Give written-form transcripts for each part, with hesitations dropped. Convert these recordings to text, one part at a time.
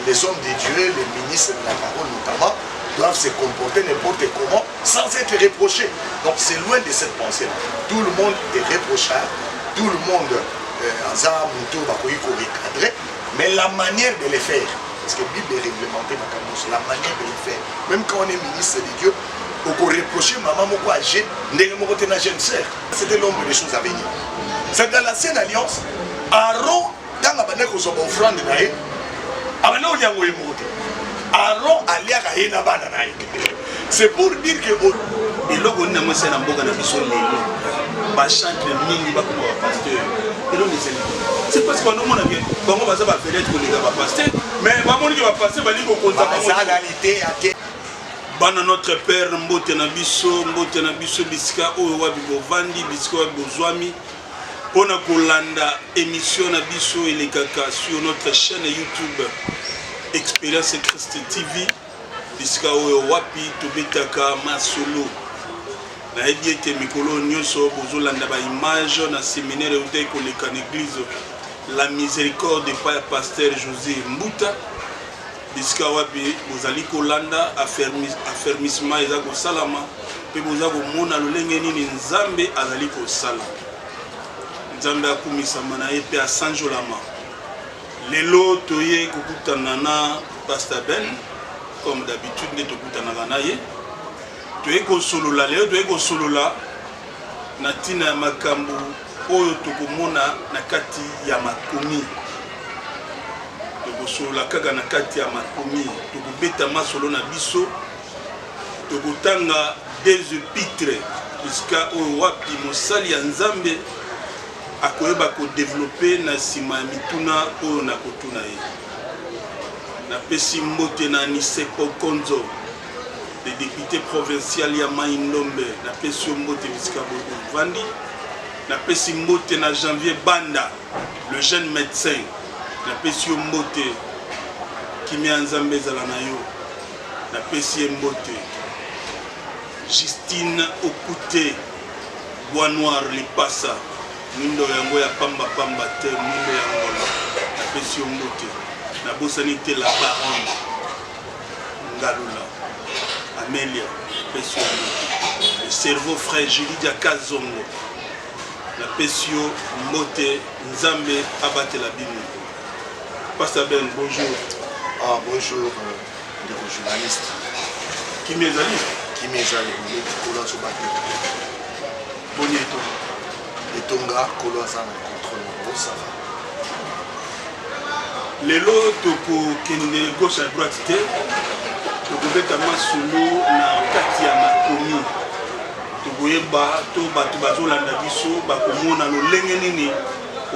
les hommes de Dieu, les ministres de la parole notamment, doivent se comporter n'importe comment sans être reprochés. Donc c'est loin de cette pensée-là. Tout le monde est reprochable, tout le monde recadré, mais la manière de le faire, parce que la Bible est réglementée, la manière de le faire. Même quand on est ministre de Dieu, on peut reprocher maman moko âgée, na jeune sœur. C'était l'ombre des choses à venir. C'est dans l'ancienne alliance, Aaron, dans la manière qu'on soit offrande, Aaron allait à c'est pour dire que et là on a commencé à mboka na biso lelo ba chantre mingi ba kuma pasteur et là c'est parce qu'on a bien bango baza ba fenêtre ko linga ba pasteur mais ba moni ki ba pasteur ba lingo konza ba réalité à bana notre père mbote na biso bisika oyo wa bivandi bisika wa bozwami pona kolanda émission na biso elekaka sur notre chaîne YouTube Expérience Christ TV bisika oyo wapi tobetaka masolo na yebi ete mikolo nyonso bozolanda ba image na séminaire oyo koleka na église la miséricorde par pasteur José Mbuta bisika wapi bozali kolanda affermissement eza kosalama pe boza komona lolenge nini nzambe azali kosala nzambe akumisama na ye pe asanjolama lelo toye kokutana na pasteur Ben comme d'habitude ne tokutanaka na ye toye kosolola lelo toye kosolola na ntina ya makambo oyo tokomona na kati ya makomi tokosolola kaka na kati ya makomi tokobeta masolo na biso tokotanga des épîtres bisika oyo wapi mosali ya nzambe akoyeba kodevelope na nsima ya mituna oyo na kotuna ye napesi mbote na Nisepo Konzo le député provincial ya Mai-Ndombe napesi mbote bisika bovandi napesi mbote na Janvier Banda le jeune médecin napesi mbote kimia nzambe ezala na yo napesi mbote Justine Okute Bois Noir Lipasa mwindo yango ya pamba te mwindo ya ngolo napesi mbote na bosani te la baronne Ngalula Amélia napesi le cerveau frère Julie Kazongo napesi mbote nzambe abatela bino. Pasteur Ben, bonjour. Ah, bonjour, les journalistes. Qui m'est allé? Qui m'est allé? Kolo Sobaké. Bonito. Et Tonga, Kolo Azana, contrôle. Bon, ça va. Lelo, toko kende gauche à droite, toko beta masolo na kati ya makomi. Toko yeba, to batu bazolanda biso, bakomona lolenge nini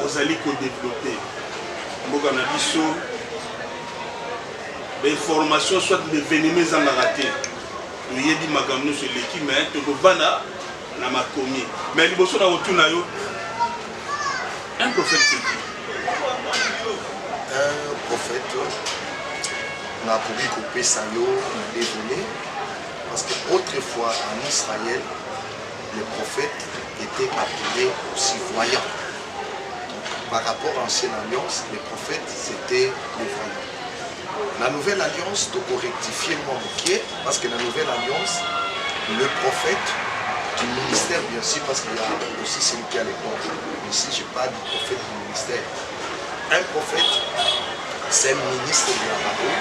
ozali ko développer. Mboka na biso l'information soit l'événement en raté il y a dit makamno sur l'équipe mais to bana na makomi mais liboso na otuna yo un prophète c'est qui? Un prophète na kobi kopesa yo dévolé parce que autrefois en Israël les prophètes étaient appelés aussi voyants. Par rapport à l'ancienne alliance, les prophètes, c'était les voyants. La nouvelle alliance, il faut rectifier le mot parce que la nouvelle alliance, le prophète du ministère, bien sûr, parce qu'il y a aussi celui qui a les comptes. Ici, je parle du prophète du ministère. Un prophète, c'est un ministre de la parole,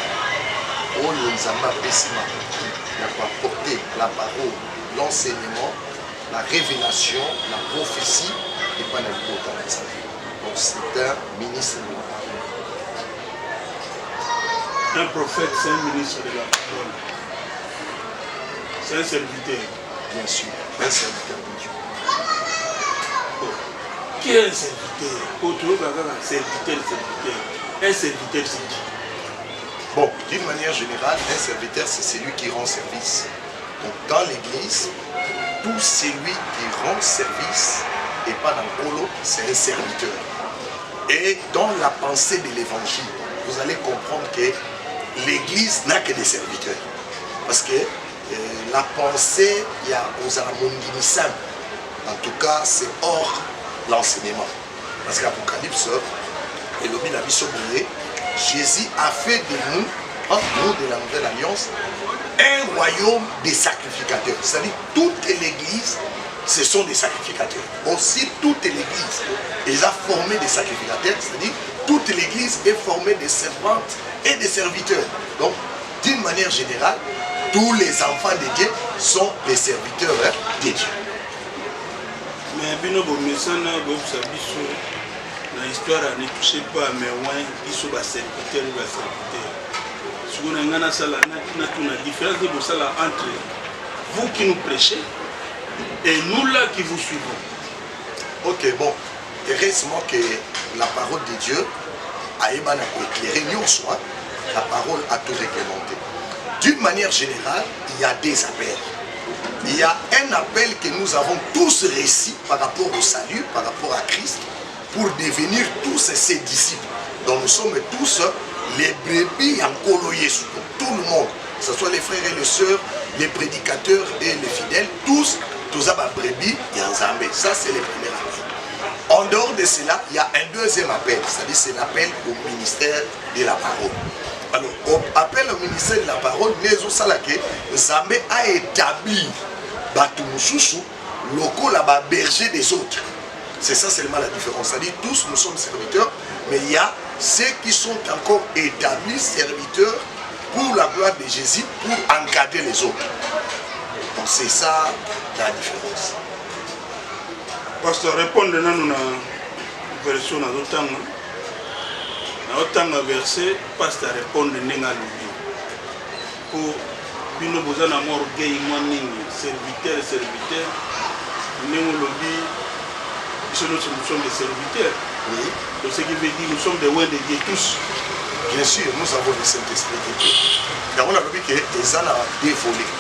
où nous avons il a porté la parole, l'enseignement, la révélation, la prophétie, et pas la vie au sa vie. Donc c'est un ministre de la parole. Un prophète, c'est un ministre de la parole. C'est un serviteur. Bien sûr, un serviteur de Dieu. Oh. Qui est un serviteur? Un serviteur. Un serviteur, c'est qui? Bon, d'une manière générale, un serviteur, c'est celui qui rend service. Donc dans l'église, tout celui qui rend service, et pas dans le polo, c'est un serviteur. Et dans la pensée de l'évangile, vous allez comprendre que l'église n'a que des serviteurs. Parce que la pensée, il y a aux Aramondinissam. En tout cas, c'est hors l'enseignement. Parce qu'Apocalypse, et l'objet la mission brûlée, Jésus a fait de nous, nous de la Nouvelle Alliance, un royaume des sacrificateurs. C'est-à-dire toute l'église, ce sont des sacrificateurs. Aussi toute l'église, ils ont formé des sacrificateurs, c'est-à-dire toute l'église est formée de servantes et de serviteurs. Donc, d'une manière générale, tous les enfants de Dieu sont des serviteurs de Dieu. Mais Binobo Messana, dans l'histoire, ne touchez pas, mais ils sont des serviteurs et des serviteurs. Si vous avez une différence entre vous qui nous prêchez et nous là qui vous suivons. Ok, bon, heureusement que la parole de Dieu a éclairé nous soit, la parole a tout réglementé. D'une manière générale, il y a des appels. Il y a un appel que nous avons tous réussi par rapport au salut, par rapport à Christ, pour devenir tous ses disciples. Donc nous sommes tous les brebis en coloyé, tout le monde, que ce soit les frères et les sœurs, les prédicateurs et les fidèles, tous les brebis et en Zambé. Ça, c'est le premier appel. En dehors de cela, il y a un deuxième appel, c'est-à-dire c'est l'appel au ministère de la parole. Alors, appel au ministère de la parole, Zambé a établi Batumususu, local là-bas, berger des autres. C'est ça seulement la différence. C'est-à-dire tous nous sommes serviteurs, mais il y a ceux qui sont encore établis serviteurs pour la gloire de Jésus, pour encadrer les autres. Donc c'est ça la différence. Pasteur, répondez à nous version dans l'automne. Dans l'automne verset, pasteur répondre à nous. Pour nous besoin d'amour gay, serviteur, nous lobby. Nous sommes des serviteurs. Oui. Donc ce qui veut dire que nous sommes des rois de Dieu tous. Bien sûr, nous avons le Saint-Esprit de Dieu. Car on a vu que les gens ont deux volets.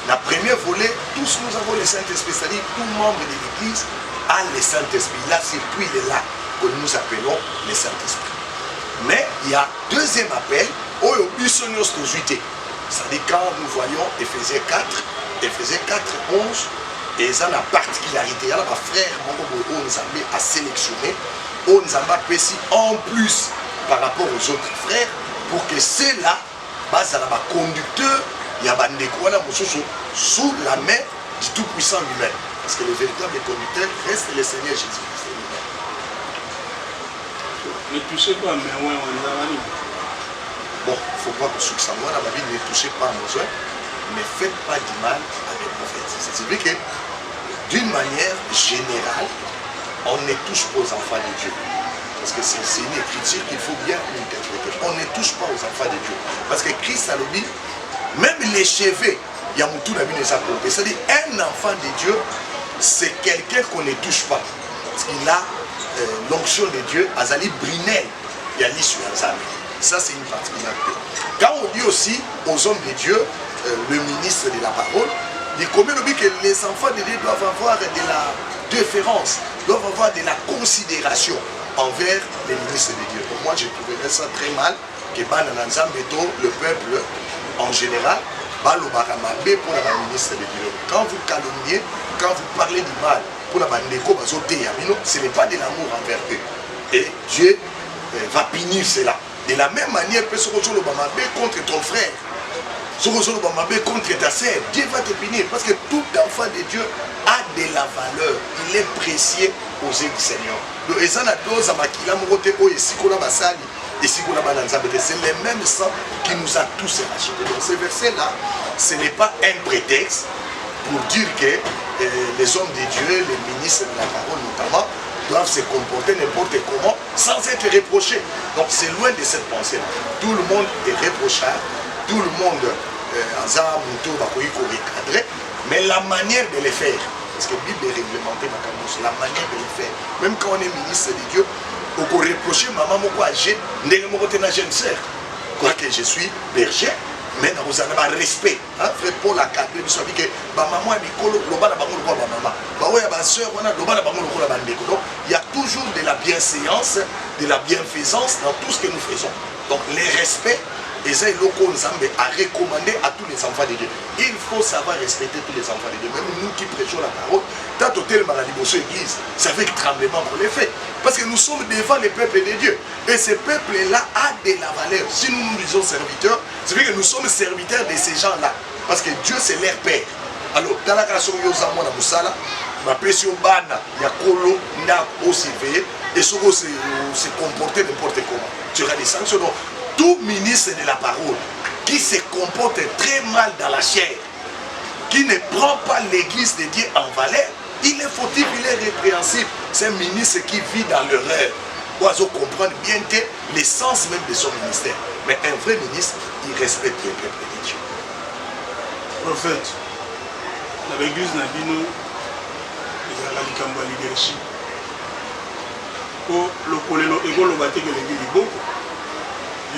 La première volet, tous nous avons le Saint-Esprit, c'est-à-dire tout membre de l'Église a le Saint-Esprit. Là, c'est puis là que nous appelons le Saint-Esprit. Mais il y a deuxième appel, c'est-à-dire quand nous voyons Éphésiens 4, 11, et ça la particularité, il y a un frère Nzambé a sélectionné, Nzamba Pessi en plus par rapport aux autres frères, pour que ceux-là, base à la conducteur, il y a sous la main du Tout-Puissant lui-même. Parce que le véritable conducteur reste le Seigneur Jésus-Christ. Ne touchez pas, mais ouais, on est là. Bon, il ne faut pas que ce soit moi, dans ma vie, ne touchez pas à nos oeufs, ne faites pas du mal à mes prophètes. C'est-à-dire que, d'une manière générale, on ne touche pas aux enfants de Dieu. Parce que c'est une écriture qu'il faut bien interpréter. On ne touche pas aux enfants de Dieu. Parce que Christ a dit, même les cheveux, il y a tout la vie de sa propre. C'est-à-dire, un enfant de Dieu, c'est quelqu'un qu'on ne touche pas. Parce qu'il a l'onction de Dieu, Azali Brinel, il y a l'issue ensemble. Ça, c'est une particularité. Quand on dit aussi aux hommes de Dieu, le ministre de la parole, il commet que les enfants de Dieu doivent avoir de la déférence, doivent avoir de la considération envers les ministres de Dieu. Pour moi, je trouverais ça très mal que le peuple en général, pour la ministre de Dieu. Quand vous calomniez, quand vous parlez du mal, pour la bandeko, ce n'est pas de l'amour envers eux. Et Dieu va punir cela. De la même manière, peut se rejoindre contre ton frère, se rejoindre contre ta sœur, Dieu va te punir. Parce que tout enfant de Dieu a de la valeur. Il est précieux aux yeux du Seigneur. Donc, c'est le même sang qui nous a tous rachetés. Donc, ce verset-là, ce n'est pas un prétexte pour dire que les hommes de Dieu, les ministres de la parole notamment, doivent se comporter n'importe comment sans être reprochés. Donc c'est loin de cette pensée-là. Tout le monde est reprochable, tout le monde recadré, mais la manière de le faire, parce que la Bible est réglementée, la manière de le faire, même quand on est ministre de Dieu, on peut reprocher maman moko âgée, une jeune sœur, quoique je suis berger, mais vous avez un respect. Frère Paul a cadré, il a dit que maman est mikolo, loba na bango loba maman. Baoya ba sœur, on a loba na bango loba bandeko. Donc il y a toujours de la bienséance, de la bienfaisance dans tout ce que nous faisons. Donc les respects, et ça est locaux à recommander à tous les enfants de Dieu. Il faut savoir respecter tous les enfants de Dieu. Même nous qui prêchons la parole, tant au tel Maradibosho Église, c'est avec tremblement qu'on les fait. Parce que nous sommes devant les peuples de Dieu. Et ce peuple-là a de la valeur. Si nous nous disons serviteurs, c'est vrai que nous sommes serviteurs de ces gens-là. Parce que Dieu, c'est leur Père. Alors, dans la création de Yozamo na Moussala, ma pression bana, Yakolo, n'a aussi veillé, et se comporter n'importe comment. Tu auras des sanctions. Donc, tout ministre de la parole qui se comporte très mal dans la chair, qui ne prend pas l'église de Dieu en valeur, il est fautif, il est répréhensible. C'est un ministre qui vit dans l'erreur. Oiseau comprendre bien que l'essence même de son ministère. Mais un vrai ministre, il respecte le peuple de Dieu. Prophète, dans l'église Nabino, il y a la likambo leadership. Pour le collélo, il y a le bâti que l'église est beau.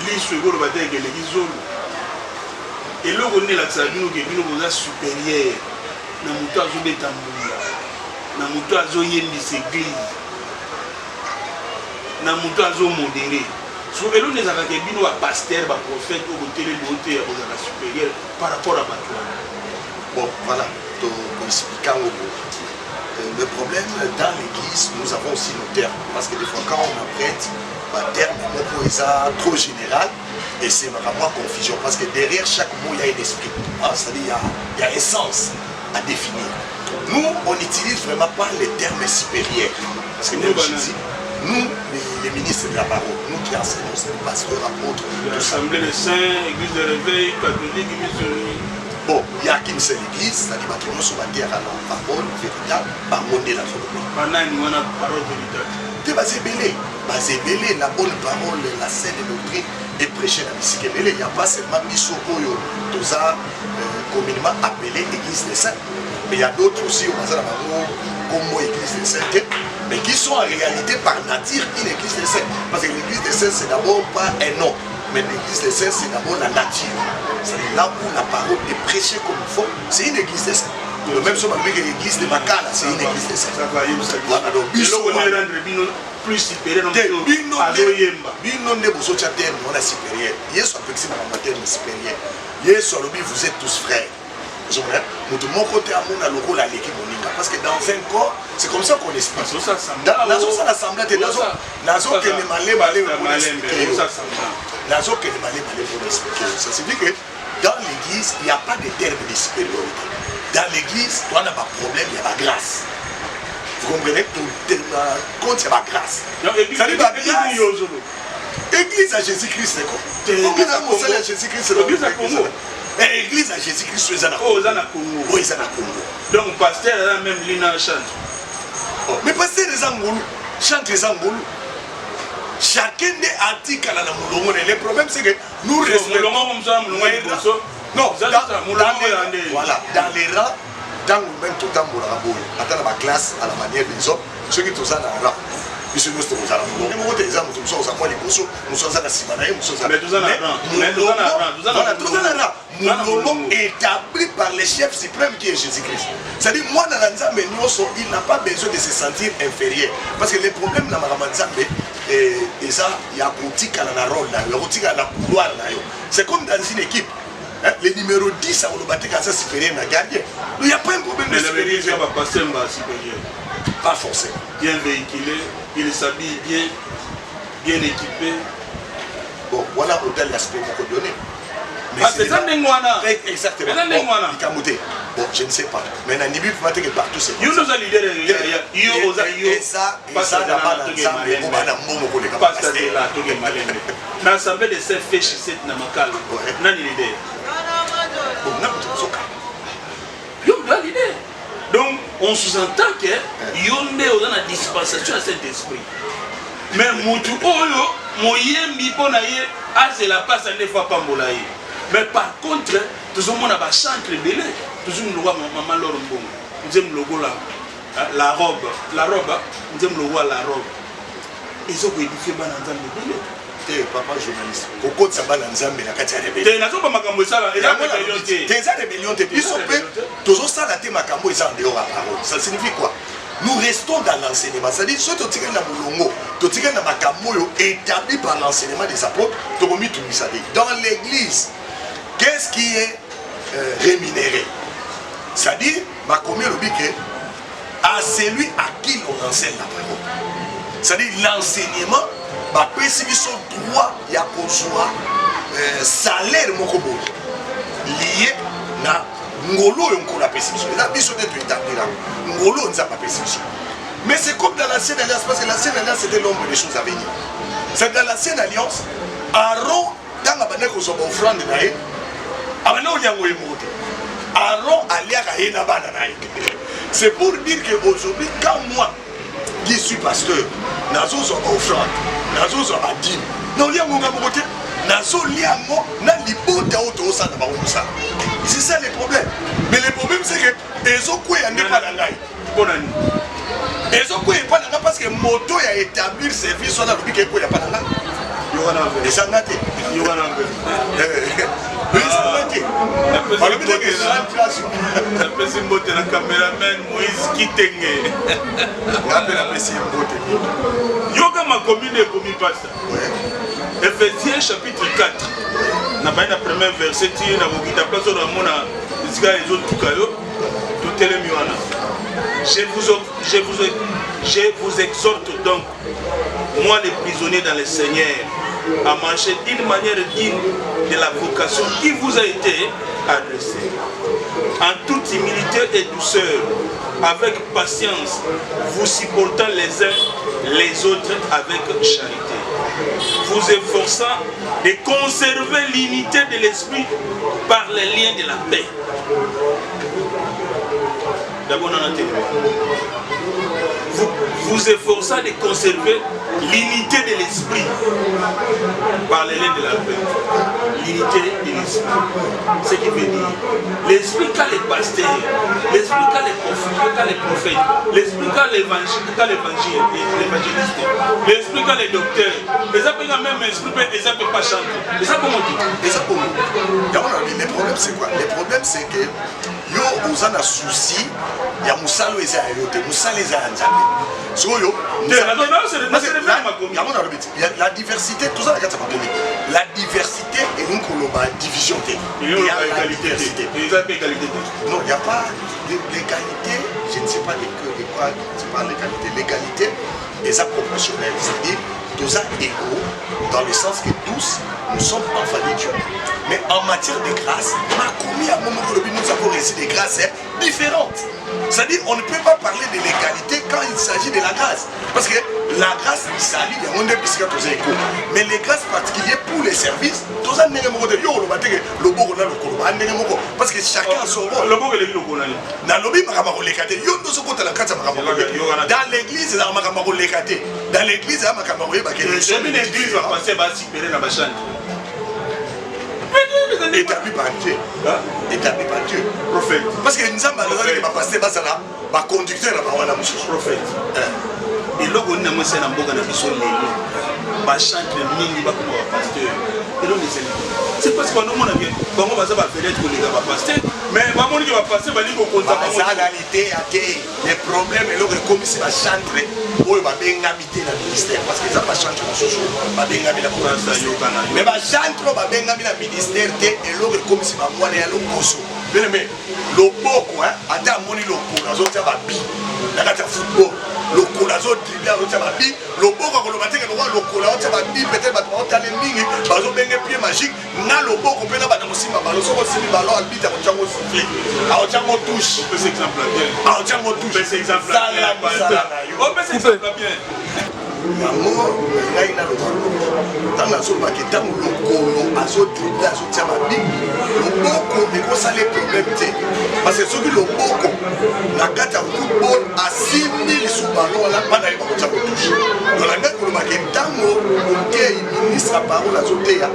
L'issue, il y a le bâti que l'église zone. Et là, on est là, ça dit que nous sommes supérieurs. Nous sommes supérieurs. Nous sommes supérieurs de cette église. Nous sommes supérieurs modérés. So, et là, nous avons un pasteur, un prophète, un télé, un supérieur par rapport à Batoua. Bon, voilà, pour expliquer le problème dans l'église, nous avons aussi nos termes. Parce que des fois, quand on apprête, un terme, est trop général, et c'est vraiment confusion. Parce que derrière chaque mot, il y a un esprit. Hein, c'est-à-dire, il y a un sens à définir. Nous, on n'utilise vraiment pas les termes supérieurs. Parce que nous, les ministres de la parole, nous qui enseignons, c'est les pasteurs, apôtres. L'Assemblée des Saints, Église de Réveil, catholique, Église de Nuit. Bon, il n'y a qu'une seule église, c'est-à-dire que nous sommes à la parole véritable, par monnaie la Philippine. Pendant une parole véritable. Tu vas zébélé, la bonne parole, la saine doctrine est prêchée dans le il n'y a pas seulement Missokoyo, tout ça communément appelé Église des Saints. Mais il y a d'autres aussi, on va dire comme Église des Saints, mais qui sont en réalité par nature une Église des Saints. Parce que l'Église des Saints, c'est d'abord pas un nom, mais l'Église des Saints, c'est d'abord la nature. C'est là où la parole est prêchée comme il faut, c'est une Église des Saints. Le même chose avec l'église de Makala, c'est une église des Saints. Voilà, donc Biso plus supérieur, Bino ne vous autres termes, on a supérieur. Yes, on peut dire que terme supérieur. Yes, on vous êtes tous frères. Nous mon côté à mon rôle à l'équipe moninga. Parce que dans un corps, c'est comme ça qu'on explique. Dans l'assemblée, dans l'assemblée, que les malais pour expliquer. Ça signifie que dans l'église, il n'y a pas de terme de supériorité. Dans l'église, on n'a pas de problème, il y a la grâce. Vous comprenez que tout compte, il y a la grâce. Ça dit la grâce. Église à Jésus-Christ, c'est quoi? Église à Jésus-Christ, c'est l'église à Congo. Église à Jésus-Christ, c'est à Congo. Oui, c'est à Congo. Donc, pasteur, même l'ina chante. Mais pasteur, les Angoulous, chante les Angoulous. Chacun des articles à la Moulomone. Le problème, c'est que nous respectons. Non, voilà, dans les rangs, dans le même tout temps, dans la classe, à la manière des hommes, ceux qui sont dans la rang. Nous sommes tous dans la rang. Nous sommes à moi, nous sommes à la Simanaï, nous sommes à la rang. Nous sommes établis par le chef suprême qui est Jésus-Christ. C'est-à-dire, moi, dans la Nzambe, il n'a pas besoin de se sentir inférieur. Parce que le problème dans la Nzambe, il y a un boutique à la rôle, il y a un boutique à la couloir. C'est comme dans une équipe. Le numéro 10 à Olobaté quand ça supérieur na gardien. Il n'y a pas un problème de supérieur. Pas forcément. Bien véhiculé, il s'habille bien, bien équipé. Bon, voilà l'aspect qu'on peut donner. C'est ça Nengwana. Exactement. Bon, je ne sais pas. Mais dans Nibu, il que partout c'est comme ça. Nous allons leader. Et ça n'a pas d'ensemble. Dans l'assemblée de ces fêches, c'est Namakal. Nani l'idée. Donc, on sous-entend que Yonde est dans la dispensation à cet esprit. Mais Moutou Oyo, Moyembi Ponaye, c'est la passe à 9 fois Pambolaye. Mais par contre, tout le monde a un chantre belé. Tout le monde a maman Lorombo. Nous aimons le logo là. La robe. Nous aimons le logo la robe. Ils ont édifié Bananzam de belé. Papa journaliste. Pourquoi ça va dans Zambie la carte rébellion? T'es n'a pas makambo ça là. T'es ça rébellion t'es. Ils sont prêts. Toujours ça la thé makambo ils sont en dehors à parole. Ça signifie quoi? Nous restons dans l'enseignement. C'est-à-dire, soit tu tires dans Moulongo, totika na makambo établi par l'enseignement des apôtres, tokomi tumisa te. Dans l'église, qu'est-ce qui est rémunéré? C'est-à-dire, makomi lobi que à celui à qui on enseigne la parole. C'est-à-dire l'enseignement, bah pesi biso droit ya kozwa salaire moko boye lié na ngolo yo nkola pesi biso. Là biso te to établir là. Ngolo nza pas pesi biso. Mais c'est comme dans l'ancienne alliance, parce que l'ancienne alliance c'était l'ombre des choses à venir. C'est dans l'ancienne alliance, Aaron, dans la banque aux offrandes, Aaron allait à Yéna Bananaï. C'est pour dire qu'aujourd'hui, quand moi, qui suis pasteur, nazo zo offrande, nazo zo adine, non liya monga mokote, nazo liya mo na libota auto ça na bango ça. C'est ça le problème. Mais le problème c'est que les autres quoi n'est pas la gaille. Bonne année. Les autres quoi pas la parce que moto a établi service sur la logique quoi y a pas la gaille. Et ça n'a été. Oui, ça n'a été. Alors peut-être que la personne moto la caméraman Moïse Kitenge. Rappelle la personne moto. Yoga ma commune est commis pas ça. Ephésiens chapitre 4. Na ba na premier verset ti na ko kita place dans mona isika les autres tukayo tout est le miwana. Je vous exhorte donc, moi les prisonniers dans le Seigneur, à marcher d'une manière digne de la vocation qui vous a été adressée, en toute humilité et douceur, avec patience, vous supportant les uns les autres avec charité, vous efforçant de conserver l'unité de l'esprit par les liens de la paix. D'abord, vous efforçant de conserver l'unité de l'esprit par les liens de la paix. L'unité de l'esprit. Ce qui veut dire l'esprit qu'a les pasteurs, l'esprit qu'a les prophètes, l'esprit qu'a l'évangile, l'évangéliste, l'esprit qu'a les docteurs. Les appels même esprit, ils ne peuvent pas chanter. Et ça comment dire? Et ça comment? Le problème c'est quoi? Le problème c'est que yo on a un souci. Il y a Moussalo et Zayote, Moussalo et Zayanzamé. La diversité, tout ça, la diversité est une division. Il y a l'égalité. Non, il n'y a pas l'égalité, je ne sais pas de quoi tu parles l'égalité. L'égalité est proportionnelle, c'est-à-dire tous égaux dans le sens que tous nous sommes enfants de Dieu. Mais en matière de grâce, nous avons reçu des grâces différentes. C'est-à-dire qu'on ne peut pas parler de l'égalité quand il s'agit de la grâce. Parce que la grâce, ça lit, on est plus qu'à tous échos. Mais les grâces particulières pour les services, tous un n'importe quoi de yo, le beau on a le coloba, parce que chacun a son rôle. Le beau est le coloba. Dans le bim, dans l'église, il y a un dans l'église, il y a un l'église va passer à Sipéré dans la chaîne. Établi par Dieu. Établi par Dieu. Prophète. Parce que nous avons passé par conducteur à la prophète. Et là, on a un chantre mingi ba comme pasteur. Et là, c'est parce qu'on a bien. Comment on va faire les gars pasteur. Mais maman qui va passer, va dire qu'on la réalité, les problèmes, et là, comme c'est la chantre, on va bien habiter dans le ministère. Parce que ça va chanter dans ce jour. Va bien habiter dans le ministère. Mais la chantre va bien habiter dans le ministère. Et là, comme c'est ma moine et à l'opposé. Bien aimé, le boko, attends, mon il a autres va bien. La football. Le colazo dribble à l'autre babi, le boko qu'on le matin que le roi le colazo babi peut-être va te aller ming, bazo bengue pied magique, na le boko peut na bana musima balo, so aussi balo albite à chango siffler, à chango touche. C'est exemple bien. À chango touche. C'est exemple bien. Oh mais c'est exemple bien. Maman, là il a le ballon. Dans la zone qui dans le colo, azo dribble azo tia babi, le boko est quoi ça les problèmes parce que ceux qui le boko la gâte à football à 6000 sous ballon là pas d'aller pour touche. Dans la gâte pour le marquer tango, le ministre à parole à Zotéa.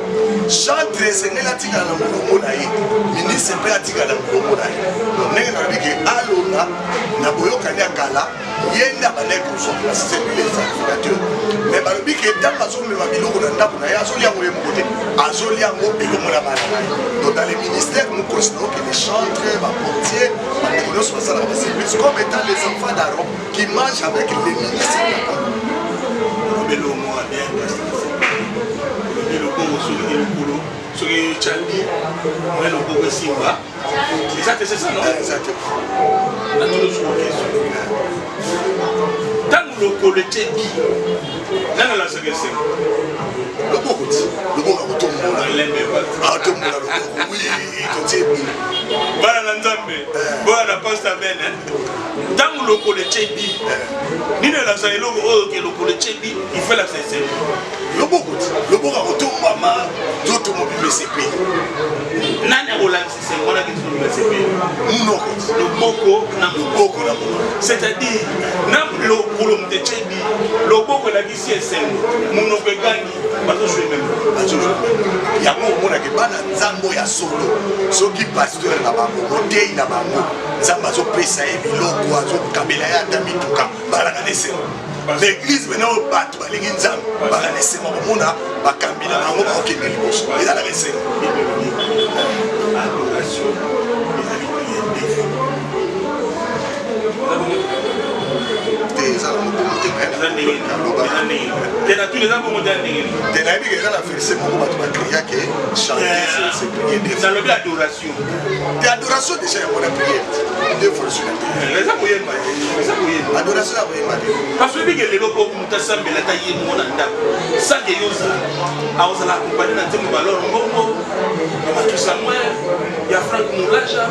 Chantre c'est la tika na molomo na ye. Ministre pe atika na molomo na ye. Donc n'est na biki alona na boyoka ni akala yenda baneko so c'est les sacrificateurs. Mais balobi que tant azo me babiloko na ndako na ya azolia mo yemokote. Azolia mo elomo na bana. Donc dans les ministères nous considérons que les chantres, les portiers, comme étant les enfants d'Aaron qui mangent avec les ministres. le moi bien le Congo sur le boulot sur le Tchadi moi le Congo Simba c'est ça non exactement la tout le soir tant le Congo le Tchadi là la c'est le Congo tout le monde oui tout est bana na nzambe bana pastor ben tant le Congo le Tchadi ni la sa eloko oyo ke le Congo le Tchadi il fait la sincère le Congo tout mama tout mo BCP nani akolakisa sengo na kitu BCP munoko loboko na c'est-à-dire na lokolo mtechedi loboko la kisi esengo munoko egangi bazo jouer même yango omona ke bana nzambo ya solo soki pasteur na bango motei na bango nzambe azopesa ye biloko azokabela ye ata mituka balanga nesengo l'église maintenant bato balingi nzambe balanga nesengo komona bakambi na bango bakokende liboso ezala nesengo adoration adoration déjà on a prié deux fois sur la adoration parce que les locaux ont assemblé la taille mon anda ça que yosa a osala accompagner dans tes valeurs ngongo Matou Samuel il y a Franck Moulaja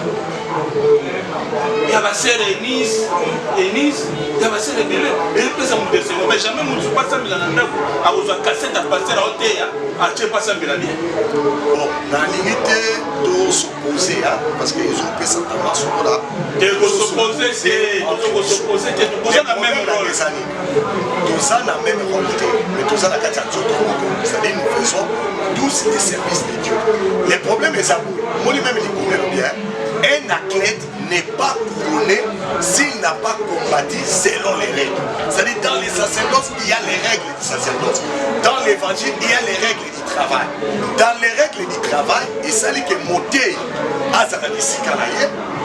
il y a Basser Enis il y a Basser Belé et il peut ça me décevoir mais jamais mon pas ça mais anda a osala cassette à passer à hôtel à tu pas ça mais la bien bon dans limite de s'opposer parce que ils ont fait ça dans ce là et s'opposer c'est s'opposer que nous avons la même rôle tout ça n'a même rôle mais tout ça la catastrophe c'est-à-dire nous faisons tous les services de Dieu les problèmes est ça moi même dit bien un athlète n'est pas couronné s'il n'a pas combattu selon les règles. C'est-à-dire dans les sacerdoces, il y a les règles du sacerdoce. Dans l'évangile, il y a les règles du travail. Dans les règles du travail, il s'agit que monter à Zananisika,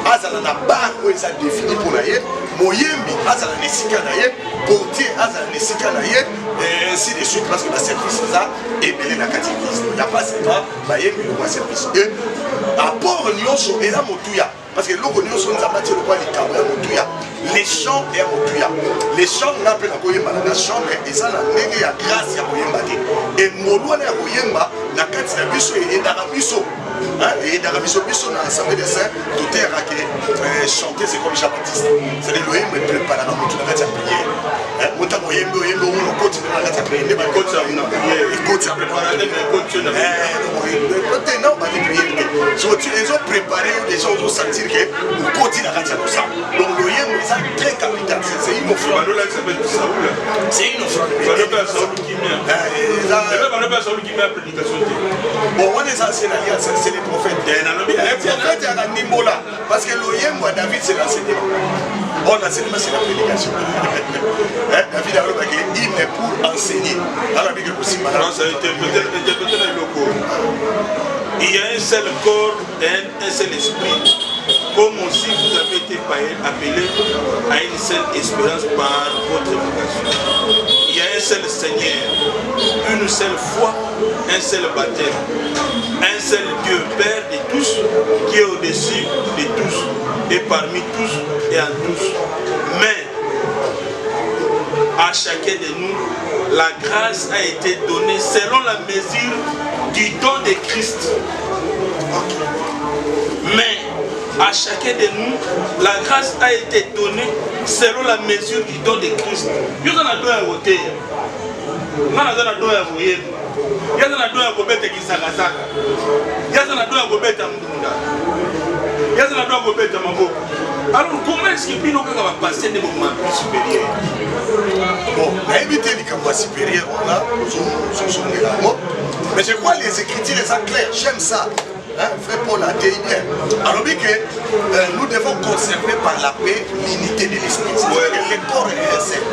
azala na bar où ils ont défini pour naïe, moyembi azala nesika naïe, portier azala nesika naïe, et ainsi de suite parce que la service ça est belé na catéchisme. Il n'y a pas seulement moyembi le roi service. Et apport nyonso et la motuya parce que l'ogo nyonso nous a battu le roi les cabres motuya. Les chants et motuya. Les chants n'a pas la koyemba la chambre et ça la nègre ya grâce ya koyemba et molwa na koyemba na kati na biso et d'arabiso. Et dans la mission dans l'Assemblée des Saints, tout est raqué, chanter c'est comme Jean-Baptiste. C'est-à-dire que l'OM me prépare à la prière. Monta moyembo yembo on continue à la prière. Il continue à préparer des coachs. Non, pas de prière. Ils ont préparé des gens ont senti que on continue à la ça. Donc l'OM est très capital. C'est une offrande. C'est une offrande. Bon, on est anciens alliances, c'est les prophètes. Les prophètes, il y a un Nimbola. Parce que l'Oyem, David, c'est l'enseignement. Bon, l'enseignement, c'est la prédication. David a dit il est pour enseigner. Il y a un seul corps et un seul esprit. Comme aussi vous avez été appelés à une seule espérance par votre vocation. Il y a un seul Seigneur, une seule foi, un seul baptême, un seul Dieu, Père de tous, qui est au-dessus de tous, et parmi tous et en tous. Mais à chacun de nous, la grâce a été donnée selon la mesure du don de Christ. Mais à chacun de nous, la grâce a été donnée selon la mesure du don de Christ. Nous avons deux à voter. Nous avons deux à voter. Nous avons deux à voter qui s'agassa. Nous avons deux à voter Munda. Nous avons deux à voter Mambo. Alors comment est-ce qu'il peut nous passer des moments plus supérieurs? Bon, on a évité les campagnes supérieures, là, mais je crois que les Écritures sont claires, j'aime ça. Frère Paul a dit bien. Alors que nous devons conserver par la paix l'unité de l'esprit. Le corps est un seul.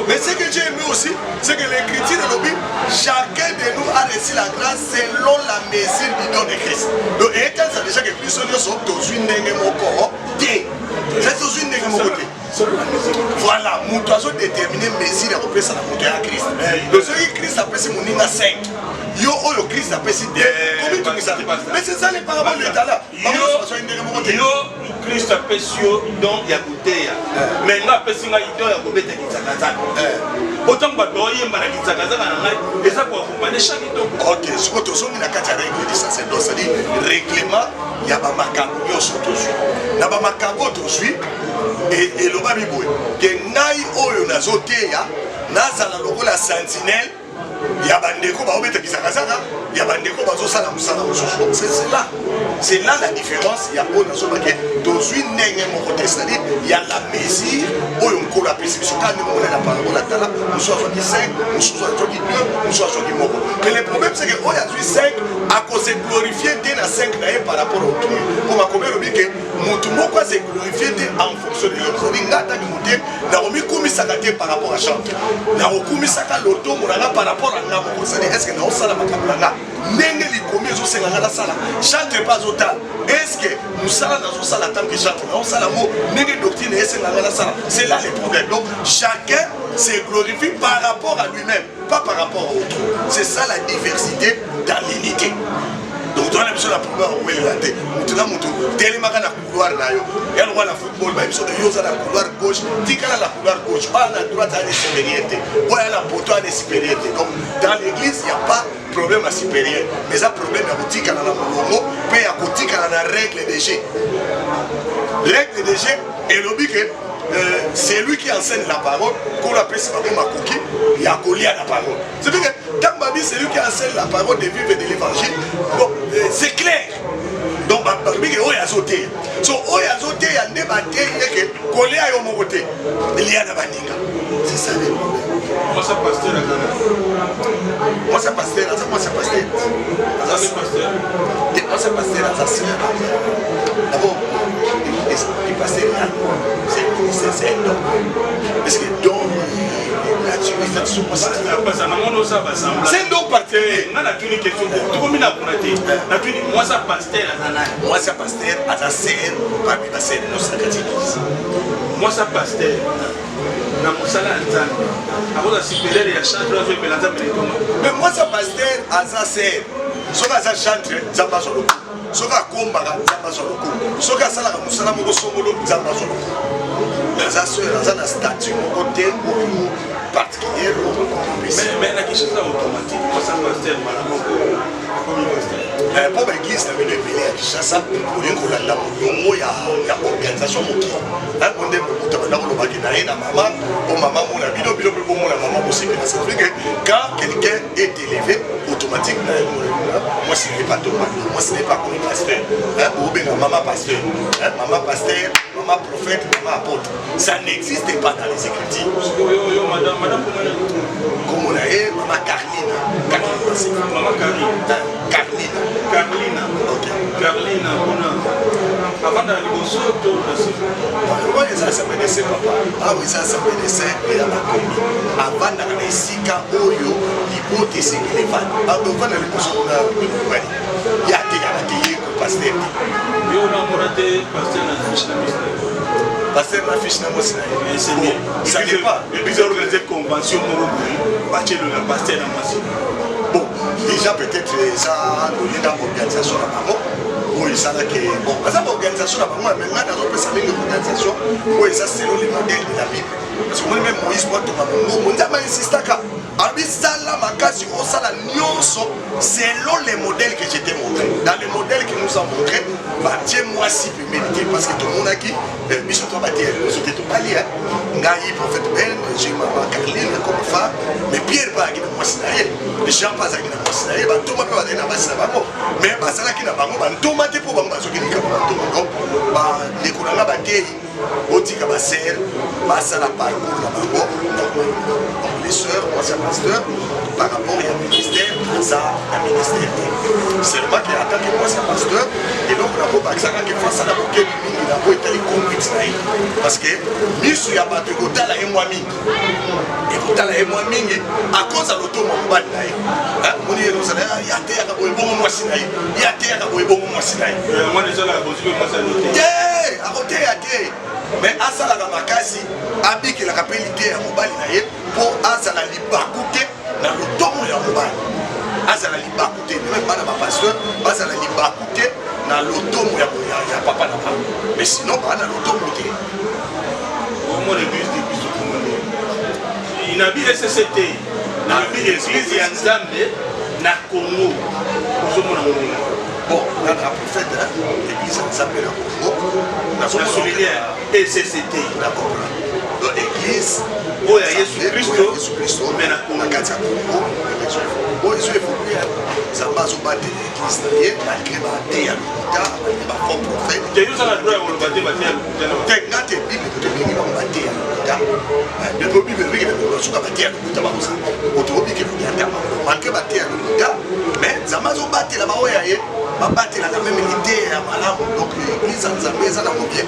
Mais ce que j'ai aimé aussi, c'est que l'Écriture de l'Obi, chacun de nous a reçu la grâce selon la mesure du don de Christ. Donc, et quand ça déjà que plus de gens sont tous une nègre mon corps, c'est tous une nègre mon côté. Voilà, nous devons déterminer mesure à représenter la montée à Christ. Donc, ce qui Christ appelle c'est mon 5. Yo, Christ appelle c'est 10. Mais c'est ça les paraboles de l'État là. Yo, Christ appelle sur donc il y a goûté. Mais nous appelons ça il y a goûté de Kizakazak. Autant que Badoye Malaki Kizakazak, et ça pour accompagner chaque temps. Ok, ce que tu as dit, c'est règle du sacerdoce, c'est-à-dire règlement, il y a un macabre, il y a un macabre, et le babiboué, que naï oyo nazoteya, nazala lokola sentinelle, il y a bandeko ba obeta Kizakazaka, il y a bandeko ba zosala musala mususu. C'est là la différence, il y a on azobake dozui nenge mon côté, c'est-à-dire il y a la mesure oyo nkolo apesi biso quand nous on a la parole la tala, nous sommes 5, nous sommes 2, nous sommes 1. Mais le problème c'est que on a 5 à cause de glorifier dans 5 par rapport au tout. Pour ma commune le que mutumo quoi c'est glorifier en fonction de l'autre. Ngata ki muté na omi kumi sakate par rapport à chanter. Na okumi sakala loto monanga par rapport à ngamo. Est-ce que na osala makabulanga nenge likomi ezosenga la sala chante pas autant. Est-ce que nous sala na osala tant que chante na osala mo nenge doctrine esenga la sala. C'est là le problème. Donc chacun se glorifie par rapport à lui-même, pas par rapport à autre. C'est ça la diversité dans l'unité. Donc dans la première où elle est là, maintenant tellement dans la couloir là, elle voit la football, mais ils dans la couloir gauche, tika la couloir gauche, à la droite à la supériorité, ou à la poteau à la supériorité. Donc dans l'église il n'y a pas de problème à supérieur, mais il y a problème à boutique à la moulongo, puis à boutique à la règle des jeux. Règle des jeux et le but c'est lui qui enseigne la parole, qu'on appelle ça comme un cookie, il y a collé à la parole. C'est-à-dire que Tambabi, c'est lui qui enseigne la parole de vivre de l'évangile. Bon, c'est clair. Donc, il y a sauté. So, il y a sauté, il y a débattu, il y a collé à mon côté. Il y a Nabaninga. C'est ça le problème. Moi, ça pasteur à Ghana. Moi, ça pasteur, moi, ça pasteur. Ça, c'est pasteur. Moi, ça pasteur à sa sœur. D'abord, il pasteur là. C'est un don. Parce que don, c'est un don particulier. Moi, ça pasteur à sa sœur, parmi ma sœur, nos sacrés. Moi, ça pasteur. Na musala nzambe akoza supérieur ya chantre azo epela nzambe letonga mais moi ça pasteur aza ser soka aza chantre nzambe azoloko soka akombaka nzambe azoloko soka asalaka mosala moko songolo nzambe azoloko aza ser aza na statut moko te oyo particulier mais na kinshasa automatique mosa pasteur malamoko akomi pasteur po baeglise na bino ebele ya kinshasa olingi kolanda molongo ya organisation mokili nango nde mokuta banda kolobaki na ye na mama po mama mona bino mpe bomona mama bosepela ça veut dire que quand quelqu'un est élevé automatique moi ce n'est pas Thomas moi ce n'est pas comme pasteur obenga mama pasteur maman prophète maman apôtre ça n'existe pas dans les écritures madame comme on a eu maman Carlina ok Carlina avant d'aller au sol oui ça s'appelait papa ah oui ça s'appelait et à la commis avant d'aller ici quand oyo libote c'est qu'il est fan avant d'aller au sol il y a des pasteur yo na morate pasteur na pasteur na fiche na mosina c'est bien ça n'est pas et puis organiser convention moko bâtir le pasteur na mosina bon déjà peut-être ça dans l'organisation là maman oui ça là que bon ça l'organisation là maman mais là dans ça une organisation oui ça c'est le modèle de la Bible parce que moi même Moïse moi to maman mon dama insistaka abi sala makasi o sala nyonso selon les modèles que j'étais montré dans les modèles que nous a montré bah tiens moi si peut méditer parce que tout le monde a qui biso to batie c'était tout pali ngai prophète Ben j'ai maman Carline comme femme mais Pierre pas qui moi sinaye les gens pas qui moi sinaye ba to ba na ba sina bango mais ba sala qui na bango ba to mate po bango bazo qui ni ka ba to bango ba les kolanga ba tei otika ba ser ba sala parcours na bango les sœurs moi c'est pasteur par rapport à un ministère à un ministère seulement que en tant que moi c'est pasteur et donc on a beau ça qui face à la boquette il a beau être les convicts parce que misu ya bato kotala et moi mingi et kotala et moi mingi à cause de l'auto mobile là on dit nous ça ya te ya boy bon moi sinai ya te ya boy bon moi sinai moi déjà la position moi ça noté à côté ya te mais asalaka makasi abikelaka mpe lite ya mobali na ye mpo azala libaku te na lotomo ya mobali azala libaku te meme bana bapasteur bazala libaku te na lotomo ya papa na bango mais sinon baa na lotomo te omona église de biso congolais inabi SCT nabi église ya nzambe na Congo ozomona ngona bon na prophète église ya nzambe na Congo na souligné SCT na comprendre donc église oya Yesu Christo mais na Congo kati ya Congo bon ils ont évolué nzambe azobatela église na ye malgré bate ya lokuta malgré bafond prophète te yozala droit ya koloba te bate ya lokuta te nga te bible koto mingi bamobate ya lokuta depo bible mingi basuka bate ya lokuta bakosa otobikela ata malgré bate ya lokuta mais nzambe azobatela baoya ye babatelaka meme lide ya malamu donc église ya nzambe eza nango bien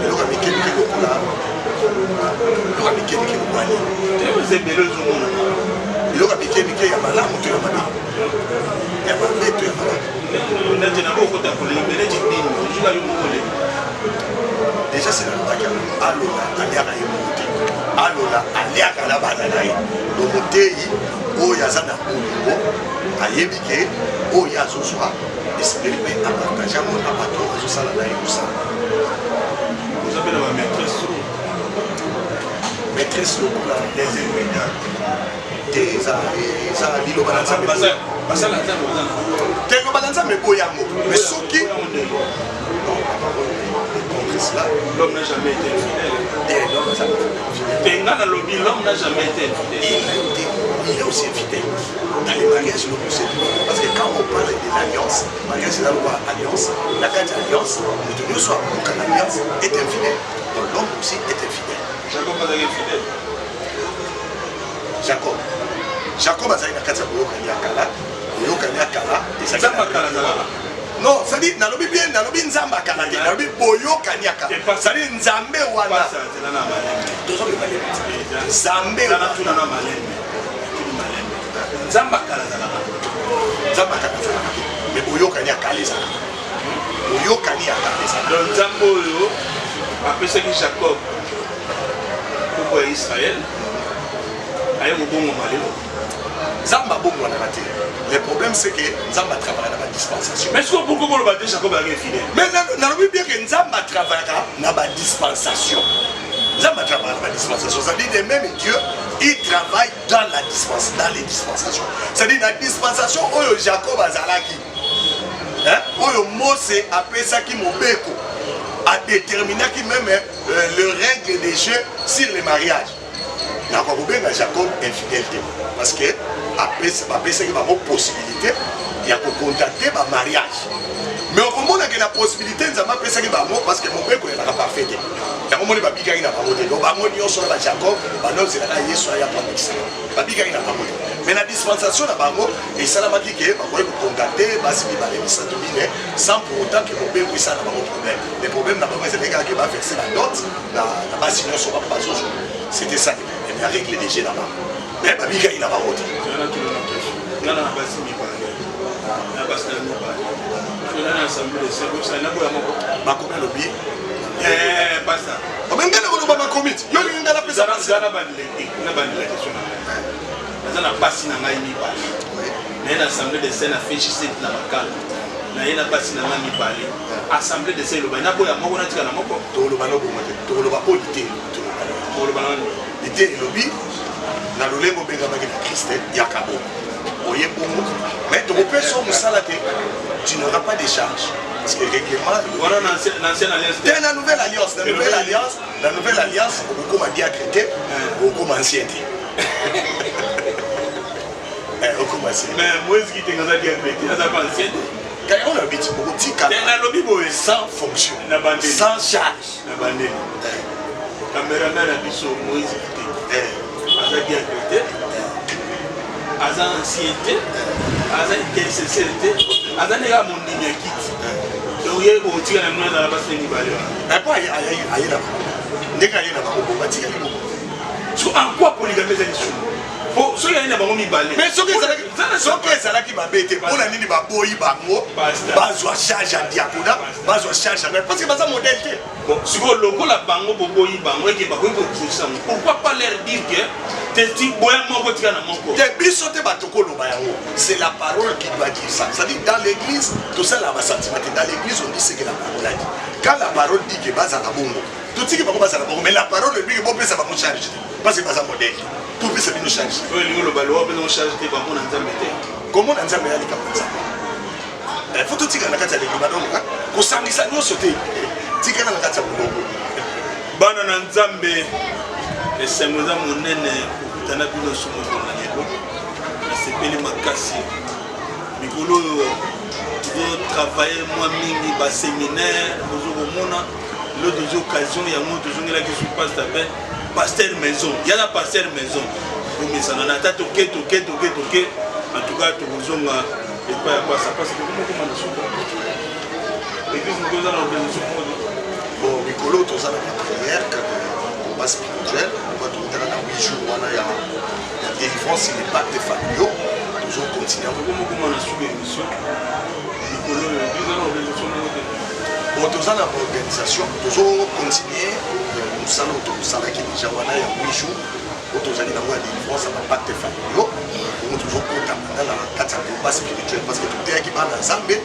eloko ya mikemike lokola eloko ya mikemike lokwani eloko ya mikemike ya malamu to ya mabe ya mabe to ya malamu déjà c'est nalobaki alola aliaka ye moko te alola aliaka na bana na ye lomoteyi oyo aza na bolingo ayebi ke oyo azozwa esprit mpe apartage yango na bato azosala na ye kosala ozapena bamaîtresse maîtresse lokola des ingrédients te eza liloba na nzambe te liloba na nzambe boyango mais soki l'homme n'a jamais été fidèle. L'homme n'a jamais été fidèle. Il est aussi fidèle. Dans les mariages, l'homme aussi est fidèle. Parce que quand on parle de l'alliance, mariage c'est la loi alliance, la carte alliance, le tenue soit pour que l'alliance est infidèle. Donc l'homme aussi est infidèle. Jacob a été fidèle. Jacob a été fidèle. Non, ça dit, nalobi bien, nalobi nzamba kanade, nalobi boyo kanyaka. Ça dit nzambe wana. Nzambe wana. Nzamba kanade. Mais boyo kanyaka les ana. Boyo kanyaka les ana. Donc nzambo yo, après ce que Jacob, pour Israël, aye mobongo malelo. Nzamba bongo wana raté. Le problème c'est que Nzamba travaille dans la dispensation. Mais pourquoi on va dire Jacob est fidèle? Mais non, bien que Nzamba travaille dans la dispensation. Nzamba travaille dans la dispensation. C'est-à-dire que même Dieu, il travaille dans les dispensations. C'est-à-dire dans la dispensation, où Jacob a zalaki. Où Mose a fait ça qui Mobeko a déterminé qui même le règle des jeux sur les mariages. Il y a encore Jacob infidélité. Parce que après ça va une possibilité il y a contacter ma mariage mais au moment où la possibilité nous avons appelé ça parce que mon père est la parfait il y a un moment où il y a Jacob mais la dispensation et ça l'a dit que contacter sans pour autant que mon père puisse avoir un problème le problème c'est que va verser la note c'était ça la règle des jeux là-bas. Mais Babiga il n'a pas voté. na lolengo bengamaki na Christ yakabo oye bongo mais ton père son musalate tu n'auras pas de charge parce que règlement voilà l'ancienne alliance la nouvelle alliance beaucoup m'a diacrété beaucoup m'a ancienneté beaucoup m'a ancienneté mais moi ce qui te ngaza diacrété ça pas ancienneté quand on habite beaucoup tika na lobby boy sans fonction sans charge na bandé caméraman a biso Moïse aza diacrété aza ancienneté aza intercessité aza nega mondimi ya kiti donc ye otika na mwana na basi mibale wana pas ayena ndeka ayena ba batika libo so en quoi polygamie est sur soki ayini na bango mibale mais soki ezalaki mabe te mpona nini baboyi bango bazwa charge ya diakona bazwa charge ya parce que baza modèle te sikoyo lokola bango boboyi bango eke bakoki koexécuter yango pourquoi pas leur dire que teti boya moko tika na moko te biso te bato koloba yango c'est la parole qui doit dire ça c'est-à-dire dans l'église tosala basentiment te dans l'église on dit ce que la parole a dit quand la parole dit que bazala bongo totiki bango bazala bongo mais la parole elobi ke bopesa bango charge te parce que baza modèle topesa bino charge oyo elingi oloba lowa mpena charge te bango na nzambe te komo na nzambe ya likambo nzambe fo totikala na kati ya leki badonga kosangisa nyonso te tikala na kati ya boloko bana na nzambe esengo eza monene kokutana bino somoko na lelo nasepeli makasi mikolo oyo tozotravaille mwa mingi baséminaire bozokomona lelo tozi occasion yango tozongelaki su pasteur maison yala pasteur maison omesana na ata toke en tout cas tokozonga epai ya pasa pasi tokomokoma na suka église moko eza na organisation moko bon mikolo toza na baprière combat spirituel oba tokotaka na 8 jours wana ya délivrance les pactes familiaux tozocontinue tokomokoma na suka émission mikolo oyo église na organisation moko te bon toza na organisation tozocontinue mosala oyo tosalaki déjà wana ya 8 jours oyo tozali nango ya délivrance ya bapacte familiaux bongo tozokota manda na kati ya combat spirituel parce que toteyaki bana nzambe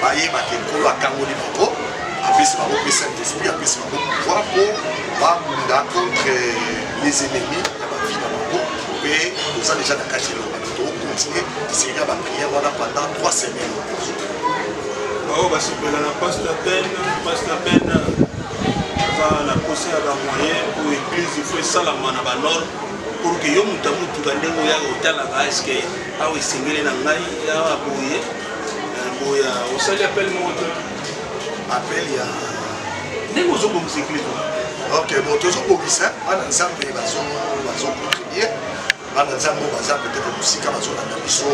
bayebaka ekolo akangoli bango apesi bango mpe saint esprit apesi bango pouvoir mpo babunda contre les ennemis ya bavi na bango mpe toza déjà na kati elonga tokocontinue esengeka baprière wana pendant 3 semaines bao basepela na pasteur Ben aza na posa ya bamoyen po église ifo esalama na banord pour que yo moto amotuka ndenge oyaka otalaka eske awa esengeli na ngai awa boya osali appel moko te appel ya ndenge ozobongisa église ok bon tozobongisa bana nzambe bazocontribue bana nzambe oyo baza peut-être mosika bazolanda biso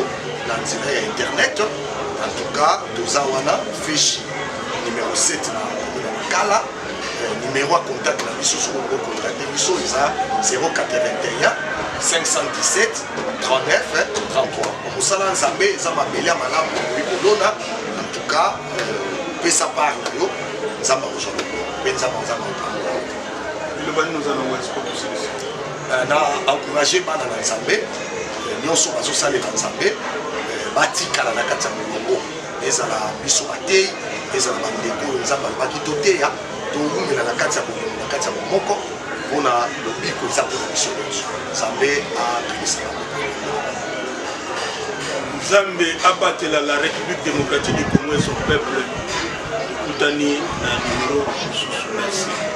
na nzela ya internet en tout cas toza wana fiche numéro 7 na makala numéro ya contact na biso soki oko contacte biso eza 081 517 39 33 mosala nzambe eza mabele ya malamu okoki kolona en tout cas pesa part na yo nzambe akozwa mpe nzambe opangola na encourage bana na nzambe nyonso bazosalela nzambe batikala na kati ya molongo ezala biso bateyi ezala bandeko oyo nzambe alobaki toteya towumela na kati ya molongo na kati ya momoko mpona lobiko eza mpona biso nyonso nzambe apekisa nzambe abatela la république démocratique du Congo et son peuple ekutani na numero mosusu merci